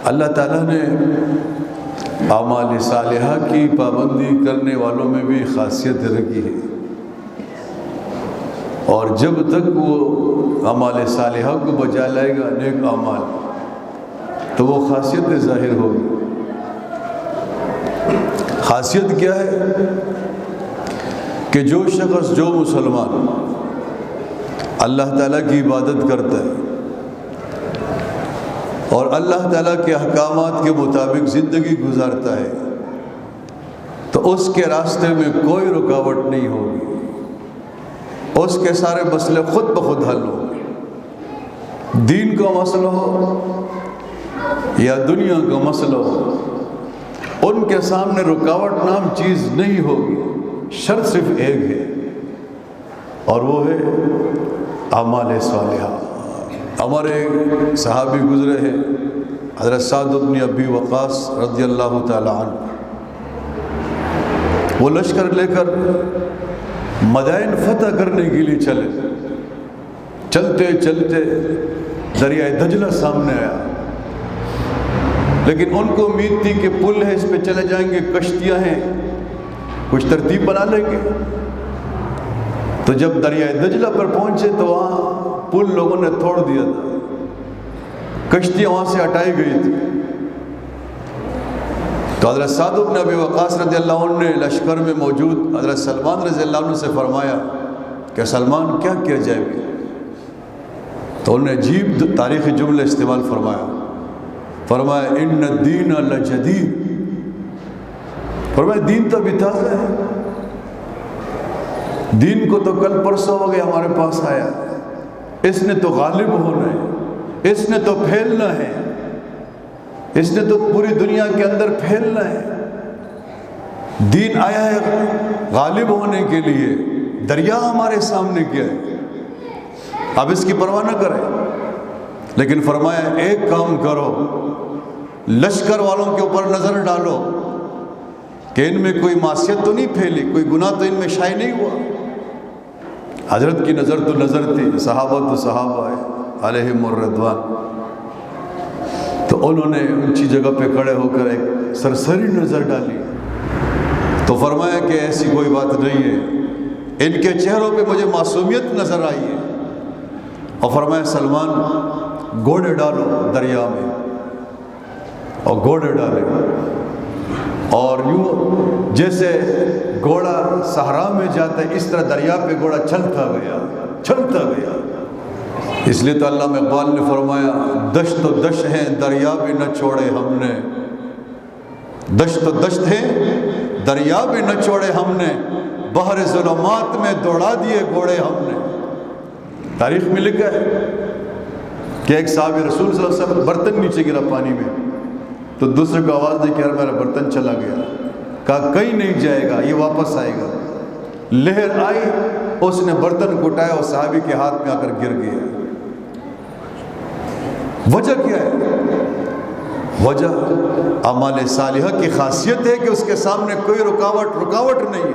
اللہ تعالیٰ نے اعمال صالحہ کی پابندی کرنے والوں میں بھی خاصیت رکھی ہے، اور جب تک وہ اعمال صالحہ کو بجا لائے گا نیک اعمال، تو وہ خاصیت ظاہر ہوگی۔ خاصیت کیا ہے؟ کہ جو شخص، جو مسلمان اللہ تعالیٰ کی عبادت کرتا ہے اور اللہ تعالیٰ کے احکامات کے مطابق زندگی گزارتا ہے، تو اس کے راستے میں کوئی رکاوٹ نہیں ہوگی، اس کے سارے مسئلے خود بخود حل ہوں گے۔ دین کا مسئلہ ہو یا دنیا کا مسئلہ ہو، ان کے سامنے رکاوٹ نام چیز نہیں ہوگی۔ شرط صرف ایک ہے، اور وہ ہے اعمال صالحہ۔ ہمارے صحابی گزرے ہیں حضرت سعد بن ابی وقاص رضی اللہ تعالی عنہ، وہ لشکر لے کر مدائن فتح کرنے کے لیے چلے، چلتے چلتے دریائے دجلہ سامنے آیا، لیکن ان کو امید تھی کہ پل ہے، اس پہ چلے جائیں گے، کشتیاں ہیں، کچھ ترتیب بنا لیں گے۔ تو جب دریائے دجلہ پر پہنچے تو وہاں پل لوگوں نے توڑ دیا تھا، کشتیاں وہاں سے ہٹائی گئی تھی۔ تو حضرت سعد بن ابی وقاص رضی اللہ عنہ نے لشکر میں موجود حضرت سلمان رضی اللہ عنہ سے فرمایا کہ سلمان کیا کیا جائے گا؟ تو انہوں نے عجیب تاریخی جملے استعمال فرمایا ان الدین لجدید، فرمایا دین تو ابھی تازہ ہے، دین کو تو کل پرسوں ہو گیا ہمارے پاس آیا، اس نے تو غالب ہونا ہے، اس نے تو پھیلنا ہے، اس نے تو پوری دنیا کے اندر پھیلنا ہے۔ دین آیا ہے غالب ہونے کے لیے، دریا ہمارے سامنے کیا ہے، اب اس کی پرواہ نہ کریں۔ لیکن فرمایا ایک کام کرو، لشکر والوں کے اوپر نظر ڈالو کہ ان میں کوئی معصیت تو نہیں پھیلی، کوئی گناہ تو ان میں شائع نہیں ہوا۔ حضرت کی نظر تو نظر تھی، صحابہ تو صحابہ ہے علیہم الرضوان، تو انہوں نے اونچی جگہ پہ کھڑے ہو کر ایک سرسری نظر ڈالی، تو فرمایا کہ ایسی کوئی بات نہیں ہے، ان کے چہروں پہ مجھے معصومیت نظر آئی ہے۔ اور فرمایا سلمان گھوڑے ڈالو دریا میں، اور گھوڑے ڈالے، اور یوں جیسے گھوڑا صحرا میں جاتا ہے اس طرح دریا پہ گھوڑا چلتا گیا۔ اس لیے تو علامہ اقبال نے فرمایا دشت و دشت ہیں دریا بھی نہ چھوڑے ہم نے، دشت و دشت ہیں دریا بھی نہ چھوڑے ہم نے، بحر ظلمات میں دوڑا دیے گھوڑے ہم نے۔ تاریخ میں لکھا ہے کہ ایک صحابی رسول صلی اللہ علیہ وسلم برتن نیچے گرا پانی میں، تو دوسرے کو آواز دے کہ یار میرا برتن چلا گیا، کہا کہیں نہیں جائے گا، یہ واپس آئے گا۔ لہر آئی، اس نے برتن گٹایا اور صحابی کے ہاتھ میں آ کر گر گیا۔ وجہ کیا ہے؟ وجہ اعمال صالحہ کی خاصیت ہے کہ اس کے سامنے کوئی رکاوٹ نہیں ہے۔